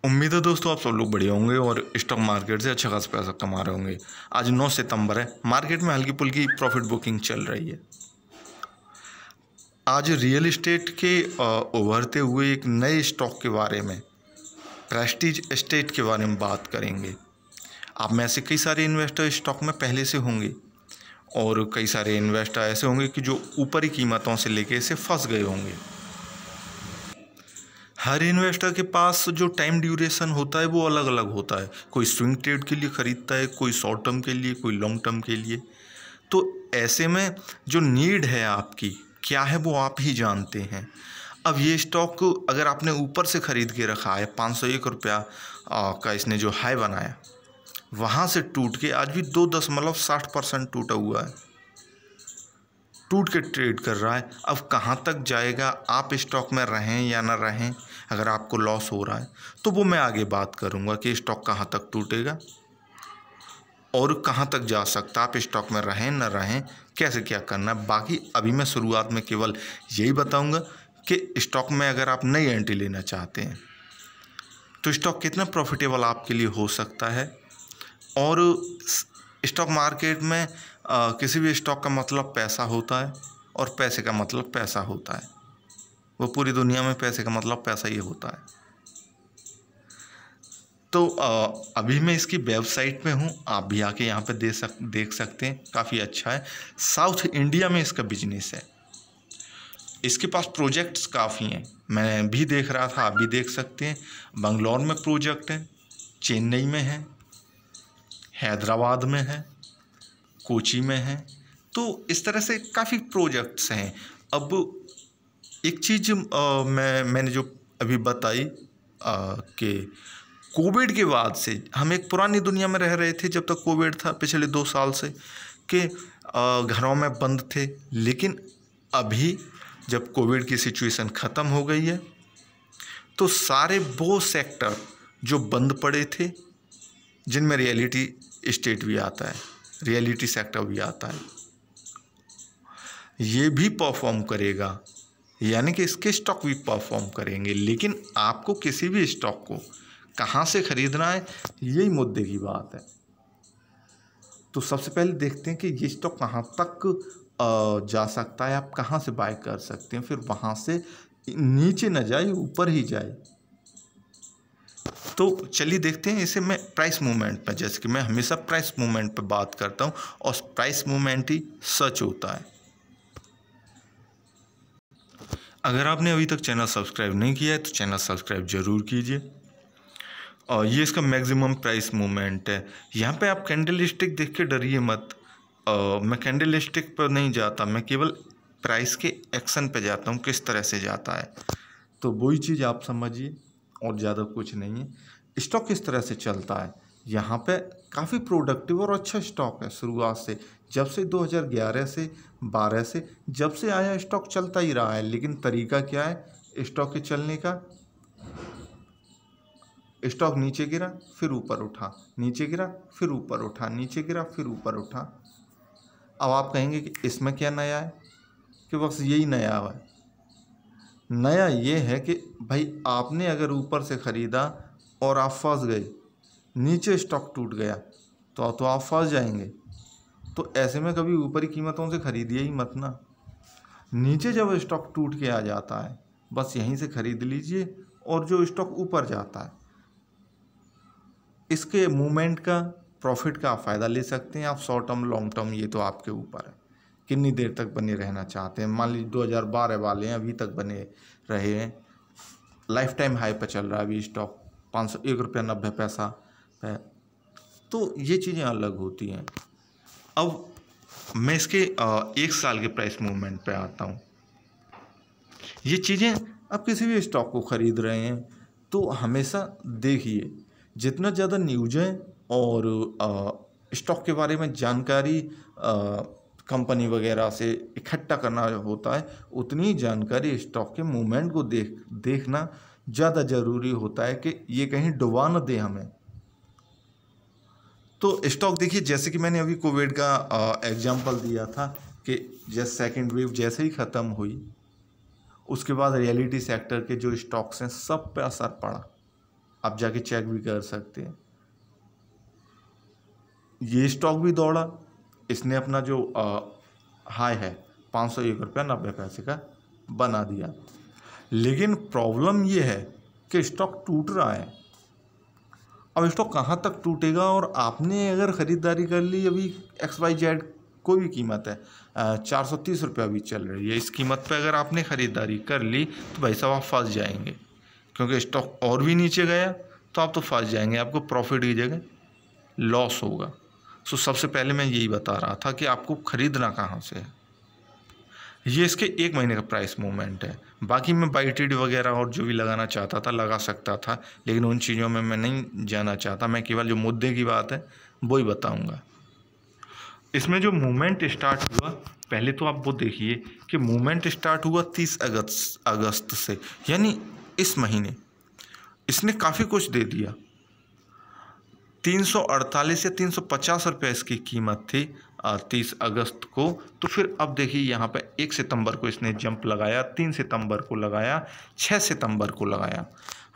उम्मीद है दोस्तों आप सब लोग बढ़िया होंगे और स्टॉक मार्केट से अच्छा खासा पैसा कमा रहे होंगे। आज 9 सितंबर है, मार्केट में हल्की फुल्की प्रॉफिट बुकिंग चल रही है। आज रियल एस्टेट के उभरते हुए एक नए स्टॉक के बारे में, प्रेस्टीज एस्टेट के बारे में बात करेंगे। आप में से कई सारे इन्वेस्टर स्टॉक में पहले से होंगे और कई सारे इन्वेस्टर ऐसे होंगे कि जो ऊपरी कीमतों से लेके इसे फंस गए होंगे। हर इन्वेस्टर के पास जो टाइम ड्यूरेशन होता है वो अलग अलग होता है। कोई स्विंग ट्रेड के लिए ख़रीदता है, कोई शॉर्ट टर्म के लिए, कोई लॉन्ग टर्म के लिए। तो ऐसे में जो नीड है आपकी क्या है वो आप ही जानते हैं। अब ये स्टॉक अगर आपने ऊपर से ख़रीद के रखा है, 501 रुपया का इसने जो हाई बनाया, वहाँ से टूट के आज भी 2.60% टूटा हुआ है, टूट के ट्रेड कर रहा है। अब कहाँ तक जाएगा, आप स्टॉक में रहें या ना रहें, अगर आपको लॉस हो रहा है तो वो मैं आगे बात करूँगा कि स्टॉक कहाँ तक टूटेगा और कहाँ तक जा सकता है, आप स्टॉक में रहें ना रहें, कैसे क्या करना है। बाकी अभी मैं शुरुआत में केवल यही बताऊँगा कि स्टॉक में अगर आप नई एंट्री लेना चाहते हैं तो स्टॉक कितना प्रॉफिटेबल आपके लिए हो सकता है। और स्टॉक मार्केट में किसी भी स्टॉक का मतलब पैसा होता है और पैसे का मतलब पैसा होता है। वो पूरी दुनिया में पैसे का मतलब पैसा ही होता है। तो अभी मैं इसकी वेबसाइट में हूँ, आप भी आके यहाँ पे देख सकते हैं, काफ़ी अच्छा है। साउथ इंडिया में इसका बिजनेस है, इसके पास प्रोजेक्ट्स काफ़ी हैं, मैं भी देख रहा था, आप भी देख सकते हैं। बंगलौर में प्रोजेक्ट है, चेन्नई में है, हैदराबाद में है, कोची में है। तो इस तरह से काफ़ी प्रोजेक्ट्स हैं। अब एक चीज़ मैंने जो अभी बताई कि कोविड के बाद से हम एक पुरानी दुनिया में रह रहे थे जब तक कोविड था, पिछले 2 साल से, कि घरों में बंद थे। लेकिन अभी जब कोविड की सिचुएशन ख़त्म हो गई है तो सारे वो सेक्टर जो बंद पड़े थे, जिनमें रियलिटी एस्टेट भी आता है, रियलिटी सेक्टर भी आता है, ये भी परफॉर्म करेगा, यानी कि इसके स्टॉक भी परफॉर्म करेंगे। लेकिन आपको किसी भी स्टॉक को कहाँ से ख़रीदना है, यही मुद्दे की बात है। तो सबसे पहले देखते हैं कि ये स्टॉक कहाँ तक जा सकता है, आप कहाँ से बाय कर सकते हैं, फिर वहाँ से नीचे न जाए, ऊपर ही जाए। तो चलिए देखते हैं इसे मैं प्राइस मूवमेंट पर, जैसे कि मैं हमेशा प्राइस मूवमेंट पर बात करता हूँ और प्राइस मूवमेंट ही सच होता है। अगर आपने अभी तक चैनल सब्सक्राइब नहीं किया है तो चैनल सब्सक्राइब ज़रूर कीजिए। और ये इसका मैक्सिमम प्राइस मूवमेंट है। यहाँ पे आप कैंडल स्टिक देख के डरिए मत। मैं कैंडल स्टिक पर नहीं जाता, मैं केवल प्राइस के एक्शन पे जाता हूँ, किस तरह से जाता है। तो वही चीज़ आप समझिए और ज़्यादा कुछ नहीं है। स्टॉक किस तरह से चलता है, यहाँ पे काफ़ी प्रोडक्टिव और अच्छा स्टॉक है। शुरुआत से, जब से 2011 से 12 से जब से आया, स्टॉक चलता ही रहा है। लेकिन तरीका क्या है स्टॉक के चलने का, स्टॉक नीचे गिरा फिर ऊपर उठा, नीचे गिरा फिर ऊपर उठा, नीचे गिरा फिर ऊपर उठा। अब आप कहेंगे कि इसमें क्या नया है, कि बस यही नया है। नया ये है कि भाई आपने अगर ऊपर से ख़रीदा और आप फंस गए, नीचे स्टॉक टूट गया तो आप फंस जाएंगे। तो ऐसे में कभी ऊपरी कीमतों से ख़रीदिए ही मत ना। नीचे जब स्टॉक टूट के आ जाता है, बस यहीं से ख़रीद लीजिए। और जो स्टॉक ऊपर जाता है, इसके मूवमेंट का, प्रॉफिट का आप फ़ायदा ले सकते हैं। आप शॉर्ट टर्म लॉन्ग टर्म ये तो आपके ऊपर है, कितनी देर तक बने रहना चाहते हैं। मान लीजिए 2012 वाले हैं, अभी तक बने रहे हैं, लाइफ टाइम हाई पर चल रहा है अभी स्टॉक, 501 रुपया 90 पैसा है। तो ये चीज़ें अलग होती हैं। अब मैं इसके 1 साल के प्राइस मूवमेंट पे आता हूँ। ये चीज़ें आप किसी भी स्टॉक को ख़रीद रहे हैं तो हमेशा देखिए, जितना ज़्यादा न्यूज़ें और स्टॉक के बारे में जानकारी कंपनी वगैरह से इकट्ठा करना होता है, उतनी जानकारी स्टॉक के मूवमेंट को देखना ज़्यादा ज़रूरी होता है कि ये कहीं डुबा न दे हमें। तो स्टॉक देखिए, जैसे कि मैंने अभी कोविड का एग्जांपल दिया था कि जैसे सेकेंड वेव जैसे ही ख़त्म हुई, उसके बाद रियलिटी सेक्टर के जो स्टॉक्स हैं सब पे असर पड़ा। आप जाके चेक भी कर सकते हैं। ये स्टॉक भी दौड़ा, इसने अपना जो हाई है 501 रुपया 90 पैसे का बना दिया। लेकिन प्रॉब्लम ये है कि स्टॉक टूट रहा है। अब स्टॉक कहाँ तक टूटेगा, और आपने अगर ख़रीदारी कर ली अभी XYZ कोई भी कीमत है 430 रुपया भी चल रही है, इस कीमत पे अगर आपने ख़रीदारी कर ली तो भाई साहब आप फंस जाएंगे, क्योंकि स्टॉक और भी नीचे गया तो आप तो फंस जाएंगे, आपको प्रॉफिट की जगह लॉस होगा। सो सबसे पहले मैं यही बता रहा था कि आपको ख़रीदना कहाँ से है। ये इसके 1 महीने का प्राइस मूवमेंट है। बाकी मैं बाई ट्रेड वगैरह और जो भी लगाना चाहता था लगा सकता था, लेकिन उन चीज़ों में मैं नहीं जाना चाहता। मैं केवल जो मुद्दे की बात है वो ही बताऊंगा। इसमें जो मूवमेंट स्टार्ट हुआ, पहले तो आप वो देखिए कि मूवमेंट स्टार्ट हुआ 30 अगस्त से, यानी इस महीने इसने काफ़ी कुछ दे दिया। 348 या 350 रुपये इसकी कीमत थी 30 अगस्त को। तो फिर अब देखिए यहाँ पे 1 सितंबर को इसने जंप लगाया, 3 सितंबर को लगाया, 6 सितंबर को लगाया।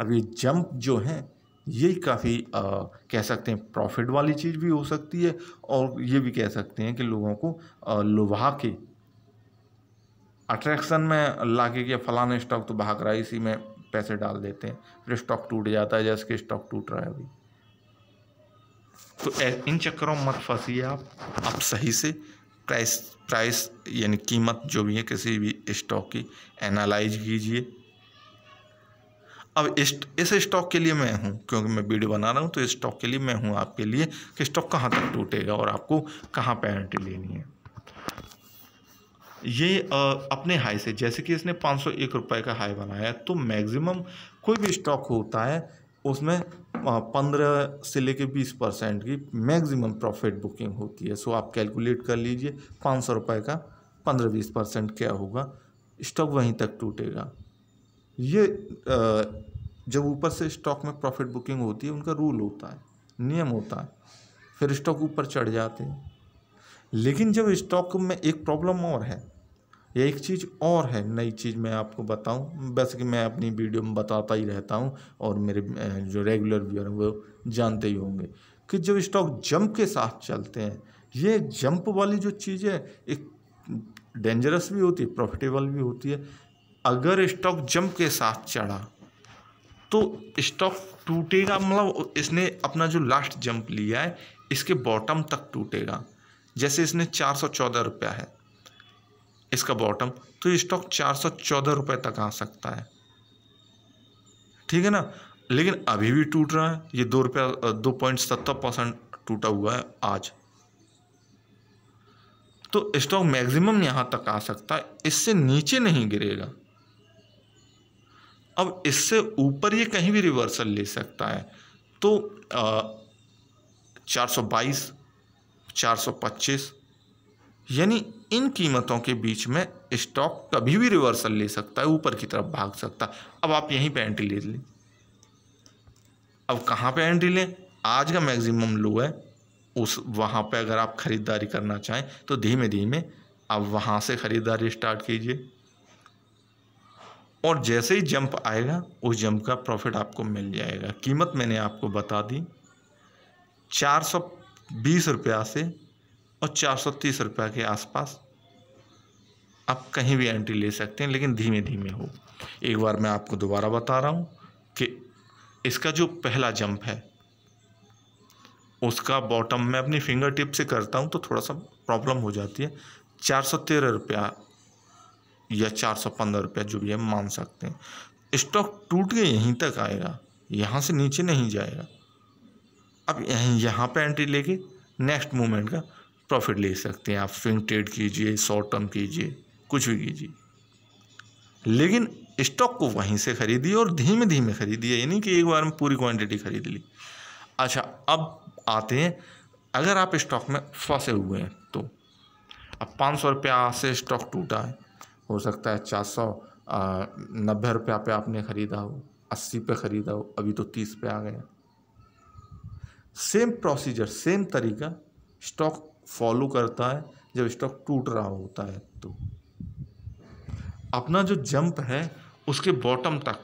अब ये जंप जो है ये काफ़ी कह सकते हैं प्रॉफिट वाली चीज़ भी हो सकती है, और ये भी कह सकते हैं कि लोगों को लुभा के अट्रैक्शन में ला के फलाना स्टॉक तो भाग रहा है, इसी में पैसे डाल देते हैं, फिर स्टॉक टूट जाता है, जैसे कि स्टॉक टूट रहा है अभी। तो इन चक्करों में मत फंसिए आप सही से प्राइस यानी कीमत जो भी है किसी भी स्टॉक की एनालाइज कीजिए। अब इस स्टॉक के लिए मैं हूँ, क्योंकि मैं वीडियो बना रहा हूँ, तो इस स्टॉक के लिए मैं हूँ आपके लिए कि स्टॉक कहाँ तक टूटेगा और आपको कहाँ पे एंट्री लेनी है। ये अपने हाई से, जैसे कि इसने 501 रुपये का हाई बनाया, तो मैक्सिमम कोई भी स्टॉक होता है उसमें 15 से लेके 20% की मैक्सिमम प्रॉफिट बुकिंग होती है। सो आप कैलकुलेट कर लीजिए 500 रुपये का 15-20% क्या होगा, स्टॉक वहीं तक टूटेगा। ये जब ऊपर से स्टॉक में प्रॉफिट बुकिंग होती है, उनका रूल होता है, नियम होता है, फिर स्टॉक ऊपर चढ़ जाते हैं। लेकिन जब स्टॉक में एक प्रॉब्लम और है, ये एक चीज़ और है, नई चीज़ मैं आपको बताऊं, वैसे कि मैं अपनी वीडियो में बताता ही रहता हूं और मेरे जो रेगुलर व्यूअर हैं वो जानते ही होंगे कि जब स्टॉक जंप के साथ चलते हैं, ये जंप वाली जो चीज़ है एक डेंजरस भी होती है, प्रॉफिटेबल भी होती है। अगर स्टॉक जंप के साथ चढ़ा तो स्टॉक टूटेगा, मतलब इसने अपना जो लास्ट जंप लिया है इसके बॉटम तक टूटेगा। जैसे इसने 414 रुपया है इसका बॉटम, तो ये स्टॉक 414 रुपये तक आ सकता है, ठीक है ना। लेकिन अभी भी टूट रहा है, ये 2.70% टूटा हुआ है आज। तो स्टॉक मैक्सिमम यहां तक आ सकता है, इससे नीचे नहीं गिरेगा। अब इससे ऊपर ये कहीं भी रिवर्सल ले सकता है, तो 422, 425 यानी इन कीमतों के बीच में स्टॉक कभी भी रिवर्सल ले सकता है, ऊपर की तरफ भाग सकता है। अब आप यहीं पे एंट्री ले लें। अब कहाँ पे एंट्री लें, आज का मैक्सिमम लो है उस वहाँ पे अगर आप ख़रीदारी करना चाहें तो धीमे धीमे आप वहाँ से ख़रीदारी स्टार्ट कीजिए, और जैसे ही जंप आएगा उस जंप का प्रॉफिट आपको मिल जाएगा। कीमत मैंने आपको बता दी 420 रुपया से और 430 रुपये के आसपास आप कहीं भी एंट्री ले सकते हैं, लेकिन धीमे धीमे हो। एक बार मैं आपको दोबारा बता रहा हूँ कि इसका जो पहला जंप है उसका बॉटम मैं अपनी फिंगर टिप से करता हूँ तो थोड़ा सा प्रॉब्लम हो जाती है, 413 रुपया या 415 रुपया जो भी है मान सकते हैं। स्टॉक टूट के यहीं तक आएगा, यहाँ से नीचे नहीं जाएगा। अब यहाँ पे एंट्री लेके नेक्स्ट मूवमेंट का प्रॉफिट ले सकते हैं आप। स्विंग ट्रेड कीजिए, शॉर्ट टर्म कीजिए, कुछ भी कीजिए, लेकिन स्टॉक को वहीं से खरीदिए और धीमे धीमे खरीदिए, यानी कि एक बार में पूरी क्वांटिटी खरीद ली। अच्छा, अब आते हैं अगर आप स्टॉक में फंसे हुए हैं तो। अब 500 रुपया से स्टॉक टूटा है, हो सकता है 490 रुपया पे आपने ख़रीदा हो, 80 पे ख़रीदा हो, अभी तो 30 पे आ गया। सेम प्रोसीजर, सेम तरीका स्टॉक फॉलो करता है जब स्टॉक टूट रहा होता है। तो अपना जो जंप है उसके बॉटम तक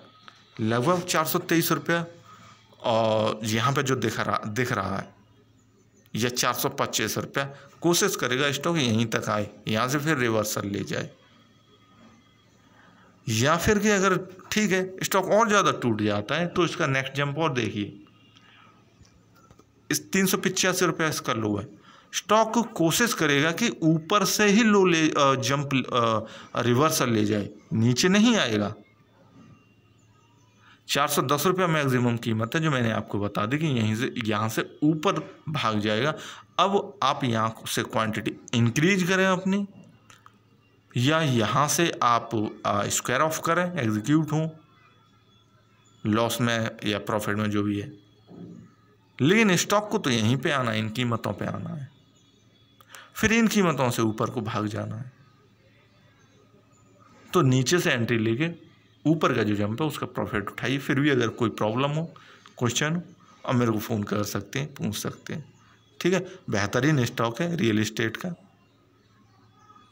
लगभग 423 रुपया और यहाँ पे जो दिख रहा है यह 425 रुपया, कोशिश करेगा स्टॉक यहीं तक आए, यहाँ से फिर रिवर्सल ले जाए, या फिर कि अगर ठीक है स्टॉक और ज़्यादा टूट जाता है तो इसका नेक्स्ट जंप और देखिए, इस 385 रुपया इसका लो है। स्टॉक कोशिश करेगा कि ऊपर से ही लो ले जंप रिवर्सल ले जाए, नीचे नहीं आएगा। 410 रुपया मैक्सिमम कीमत है जो मैंने आपको बता दी कि यहाँ से ऊपर भाग जाएगा। अब आप यहाँ से क्वांटिटी इंक्रीज करें अपनी, या यहाँ से आप स्क्वायर ऑफ करें, एग्जीक्यूट हो लॉस में या प्रॉफिट में जो भी है, लेकिन स्टॉक को तो यहीं पे आना है, इन कीमतों पे आना है, फिर इन कीमतों से ऊपर को भाग जाना है। तो नीचे से एंट्री लेके ऊपर का जो जंप है उसका प्रॉफिट उठाइए। फिर भी अगर कोई प्रॉब्लम हो, क्वेश्चन हो, अब मेरे को फ़ोन कर सकते हैं, पूछ सकते हैं, ठीक है। बेहतरीन स्टॉक है रियल एस्टेट का,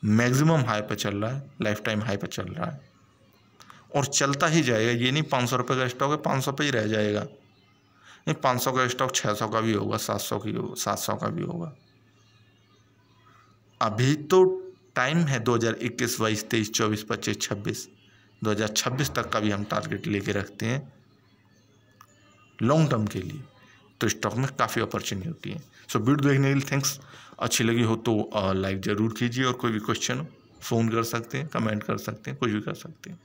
मैक्सिमम हाई पे चल रहा है, लाइफ टाइम हाई पे चल रहा है और चलता ही जाएगा। ये नहीं 500 रुपये का स्टॉक है 500 पे ही रह जाएगा, नहीं 500 का स्टॉक 600 का भी होगा, 700 का भी होगा। अभी तो टाइम है 2021, 22, 23, 24, 25, 26, 2026 तक का भी हम टारगेट लेके रखते हैं लॉन्ग टर्म के लिए, तो स्टॉक में काफ़ी अपॉर्चुनिटी है। सो वीडियो देखने के लिए थैंक्स। अच्छी लगी हो तो लाइक ज़रूर कीजिए, और कोई भी क्वेश्चन हो फ़ोन कर सकते हैं, कमेंट कर सकते हैं, कुछ भी कर सकते हैं।